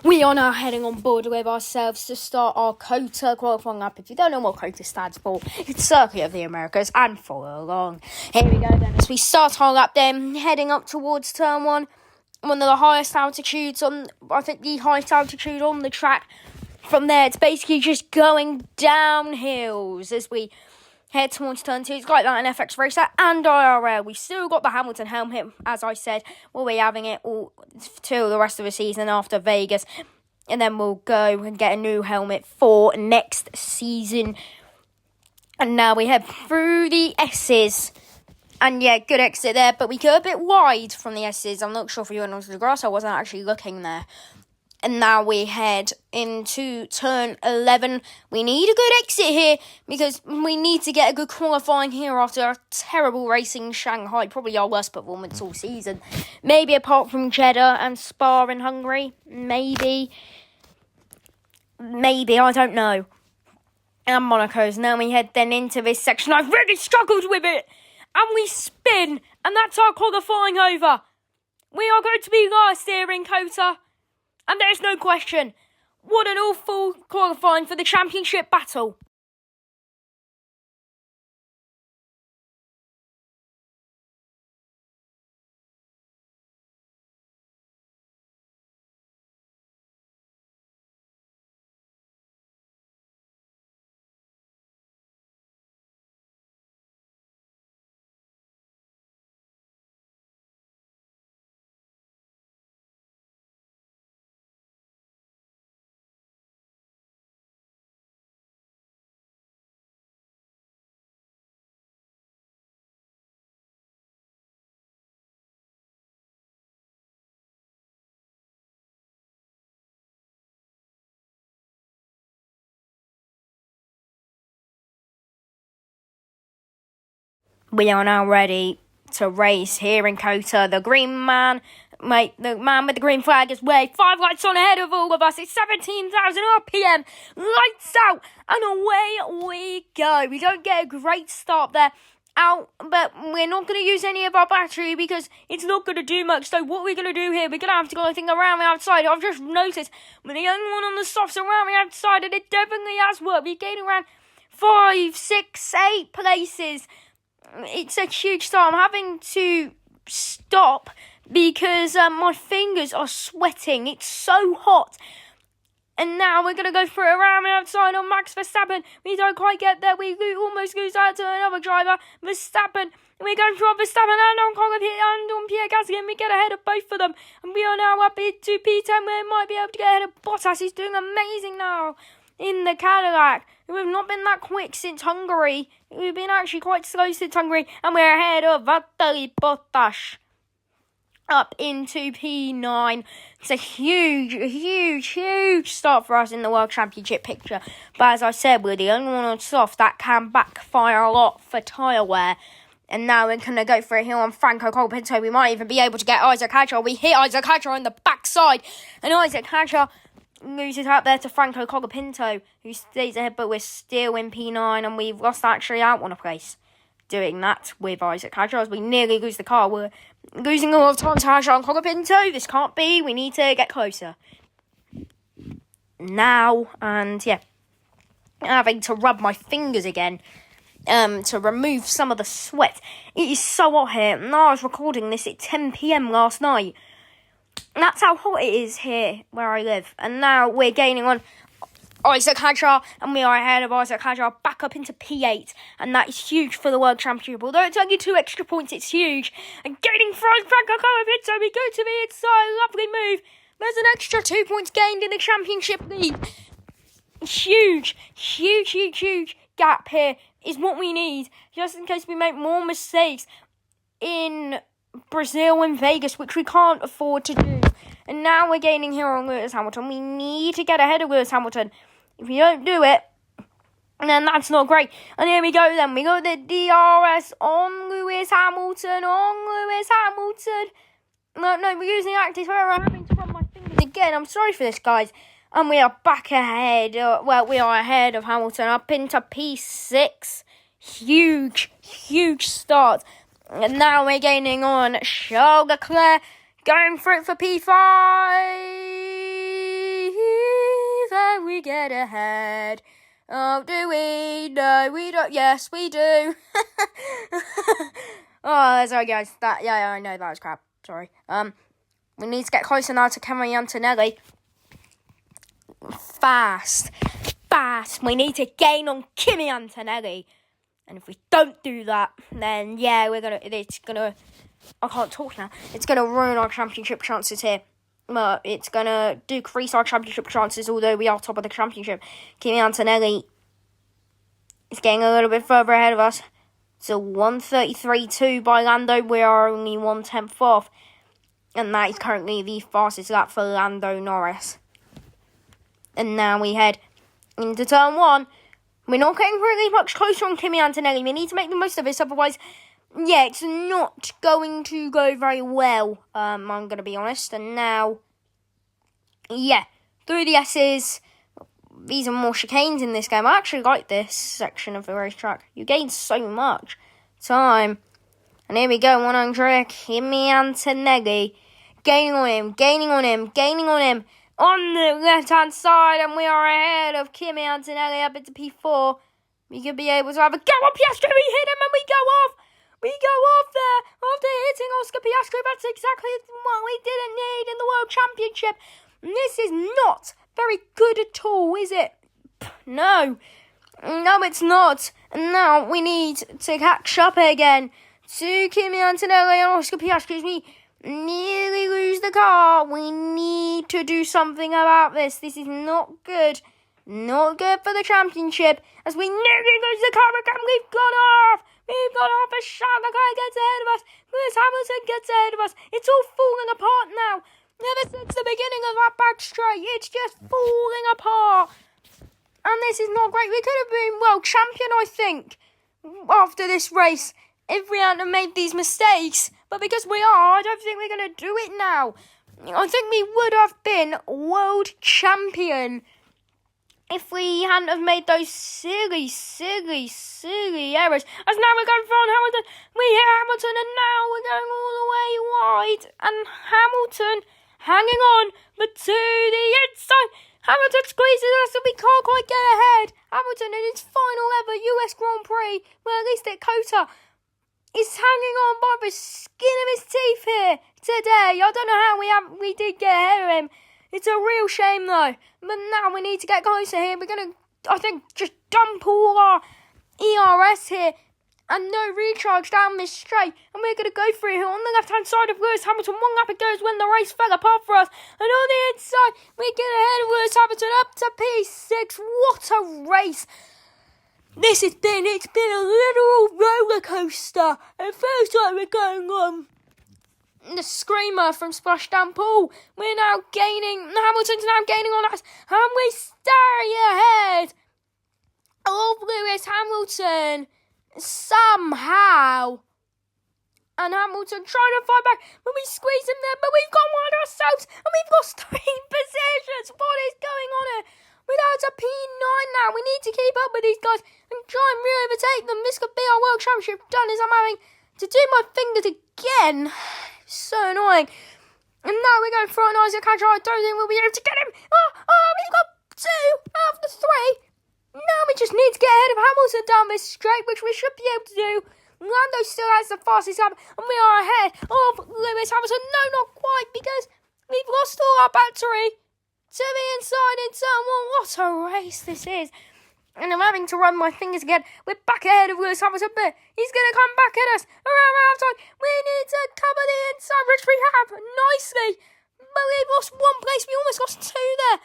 We are now heading on board with ourselves to start our COTA qualifying lap. If you don't know what COTA stands for, it's Circuit of the Americas, and follow along. Here we go then, as we start our lap then, heading up towards turn one of the highest altitudes I think the highest altitude on the track. From there, it's basically just going down hills as we head towards turn two. It's like that in FX Racer and IRL. We've still got the Hamilton helmet, as I said. We'll be having it all till the rest of the season after Vegas. And then we'll go and get a new helmet for next season. And now we head through the S's. And yeah, good exit there. But we go a bit wide from the S's. I'm not sure if you went onto the grass. I wasn't actually looking there. And now we head into turn 11. We need a good exit here because we need to get a good qualifying here after a terrible racing in Shanghai. Probably our worst performance all season. Maybe apart from Jeddah and Spa in Hungary. Maybe, I don't know. And Monaco's. Now we head then into this section. I've really struggled with it. And we spin. And that's our qualifying over. We are going to be last here in COTA. And there's no question, what an awful qualifying for the championship battle. We are now ready to race here in COTA. The man with the green flag is waved. 5 lights on ahead of all of us. It's 17,000 RPM. Lights out. And away we go. We don't get a great start there. But we're not going to use any of our battery because it's not going to do much. So what we're going to do here, we're going to have to go, I think, around the outside. I've just noticed we're the only one on the softs around the outside, and it definitely has worked. We're gaining around 5, 6, 8 places. It's a huge start. I'm having to stop because my fingers are sweating. It's so hot. And now we're going to go for it around the outside on Max Verstappen. We don't quite get there. We almost lose out to another driver, Verstappen. We're going for Verstappen and on Colin and on Pierre Gasly, and we get ahead of both of them. And we are now up into P10. We might be able to get ahead of Bottas. He's doing amazing now in the Cadillac. We've not been that quick since Hungary. We've been actually quite slow since Hungary. And we're ahead of Valtteri Bottas. Up into P9. It's a huge start for us in the World Championship picture. But as I said, we're the only one on soft. That can backfire a lot for tyre wear. And now we're going to go for a hill on Franco Colapinto. We might even be able to get Isaac Hadjar. We hit Isaac Hadjar on the backside. And Isaac Hadjar loses out there to Franco Colapinto, who stays ahead, but we're still in P9, and we've lost actually out on a place doing that with Isaac Hadjar. We nearly lose the car. We're losing a lot of time to Hadjar and Colapinto. This can't be. We need to get closer now. And yeah, having to rub my fingers again to remove some of the sweat. It is so hot here. Now I was recording this at 10 p.m. last night. And that's how hot it is here where I live. And now we're gaining on Isaac Hadjar, and we are ahead of Isaac Hadjar back up into P8. And that is huge for the World Championship. Although it's only 2 extra points, it's huge. And gaining from Franco Colapinto, we go to the inside. Lovely move. There's an extra 2 points gained in the championship lead. Huge gap here is what we need, just in case we make more mistakes in Brazil and Vegas, which we can't afford to do. And now we're gaining here on Lewis Hamilton. We need to get ahead of Lewis Hamilton. If we don't do it, then that's not great. And here we go then. We got the DRS on Lewis Hamilton. No, we're using active fire. I'm having to run my fingers again. I'm sorry for this, guys. And we are back ahead. We are ahead of Hamilton up into P6. Huge start. And now we're gaining on Charles Leclerc. Going for it for P5. before we get ahead. Oh, do we? No, we don't. Yes, we do. Oh, sorry, guys. Yeah, I know that was crap. Sorry. We need to get closer now to Kimi Antonelli. Fast. We need to gain on Kimi Antonelli. And if we don't do that, then yeah, I can't talk now. It's gonna ruin our championship chances here. Well, it's gonna decrease our championship chances, although we are top of the championship. Kimi Antonelli is getting a little bit further ahead of us. So 1:33.2 by Lando. We are only 1/10 off. And that is currently the fastest lap for Lando Norris. And now we head into turn 1. We're not getting really much closer on Kimi Antonelli. We need to make the most of this, otherwise, yeah, it's not going to go very well. I'm going to be honest. And now, yeah, through the S's. These are more chicanes in this game. I actually like this section of the racetrack. You gain so much time. And here we go, 100. Kimi Antonelli. Gaining on him. On the left-hand side, and we are ahead of Kimi Antonelli up into P4. We could be able to have a go on Piastri. We hit him and we go off. We go off there after hitting Oscar Piastri. That's exactly what we didn't need in the World Championship. And this is not very good at all, is it? No, it's not. And now we need to catch up again to Kimi Antonelli and Oscar Piastri as we nearly lose the car. We need to do something about this. This is not good. Not good for the championship. As we nearly lose the car again, we've gone off. A Charles Leclerc gets ahead of us. Lewis Hamilton gets ahead of us. It's all falling apart now. Ever since the beginning of that back straight, it's just falling apart. And this is not great. We could have been world champion, I think, after this race, if we hadn't made these mistakes. But because we are, I don't think we're going to do it now. I think we would have been world champion if we hadn't have made those silly errors. As now we're going for Hamilton. We hit Hamilton and now we're going all the way wide. And Hamilton hanging on, but to the inside. Hamilton squeezes us and we can't quite get ahead. Hamilton in his final ever US Grand Prix, well at least at COTA, is hanging on by the skin of his teeth here today. I don't know how we did get ahead of him. It's a real shame though. But now we need to get closer here. We're going to, I think, just dump all our ERS here. And no recharge down this straight. And we're going to go through here on the left-hand side of Lewis Hamilton. One lap ago is when the race fell apart for us. And on the inside, we get ahead of Lewis Hamilton up to P6. What a race. It's been a literal roller coaster. It feels like we're going on the screamer from Splashdown Pool. We're now gaining, Hamilton's now gaining on us. And we stay ahead of Lewis Hamilton. Somehow. And Hamilton trying to fight back, but we squeeze him there, but we've gone wide ourselves, and we've lost 3 positions. What is going on here? We're down to P9 now. We need to keep up with these guys and try and re-overtake them. This could be our World Championship done, as I'm having to do my fingers again. So annoying. And now we're going for an Isaac Hadjar. I don't think we'll be able to get him. We've got 2 out of the 3. Now we just need to get ahead of Hamilton down this straight, which we should be able to do. Lando still has the fastest lap, and we are ahead of Lewis Hamilton. No, not quite, because we've lost all our battery to the inside in turn 1. What a race this is. And I'm having to run my fingers again. We're back ahead of Lewis Hamilton, but he's going to come back at us around outside. We need to cover the inside, which we have nicely. But we've lost 1 place. We almost lost 2 there.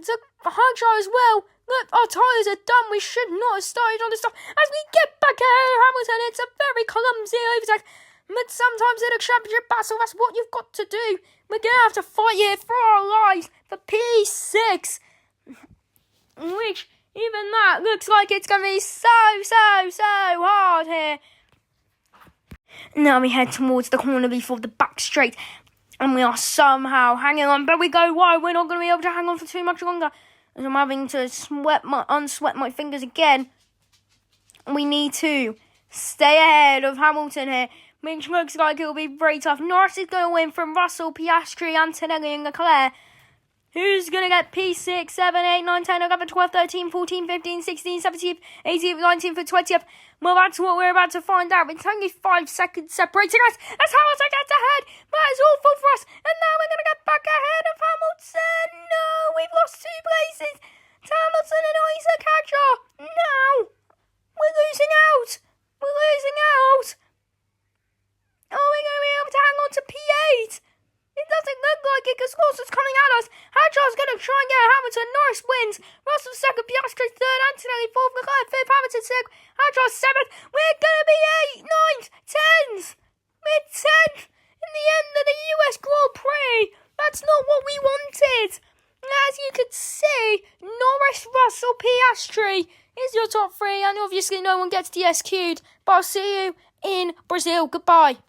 It's a hard try as well. Look, our tyres are done. We should not have started on this stuff. As we get back ahead of Hamilton, it's a very clumsy overtake. But sometimes in a championship battle, that's what you've got to do. We're going to have to fight here for our lives for P6. Which, even that, looks like it's going to be so hard here. Now we head towards the corner before the back straight. And we are somehow hanging on. But we go wide. We're not going to be able to hang on for too much longer. As I'm having to unsweat my fingers again. We need to stay ahead of Hamilton here, which looks like it'll be very tough. Norris is going to win from Russell, Piastri, Antonelli and Leclerc. Who's going to get P6, 7, 8, 9, 10, 11, 12, 13, 14, 15, 16, 17, 18, 19 for 20th? Well, that's what we're about to find out. It's only 5 seconds separating us as Hamilton gets ahead. That is awful for us. And now we're going to get back ahead of Hamilton. No, we've lost 2 places. To Hamilton and Isaac Hatcher. No, we're losing out. We're losing out. Are we going to be able to hang on to P8? It doesn't look like it because Lawson's coming at us. Hatcher's going to try and get Hamilton. Norris wins. Russell second, Piastri third, Antonelli fourth, Leclerc fifth, Hamilton sixth, Hatcher seventh. We're going to be 8th, 9th, 10th. We're 10th in the end of the US Grand Prix. That's not what we wanted. As you can see, Norris, Russell, Piastri is your top 3, and obviously no one gets DSQ'd. But I'll see you in Brazil. Goodbye.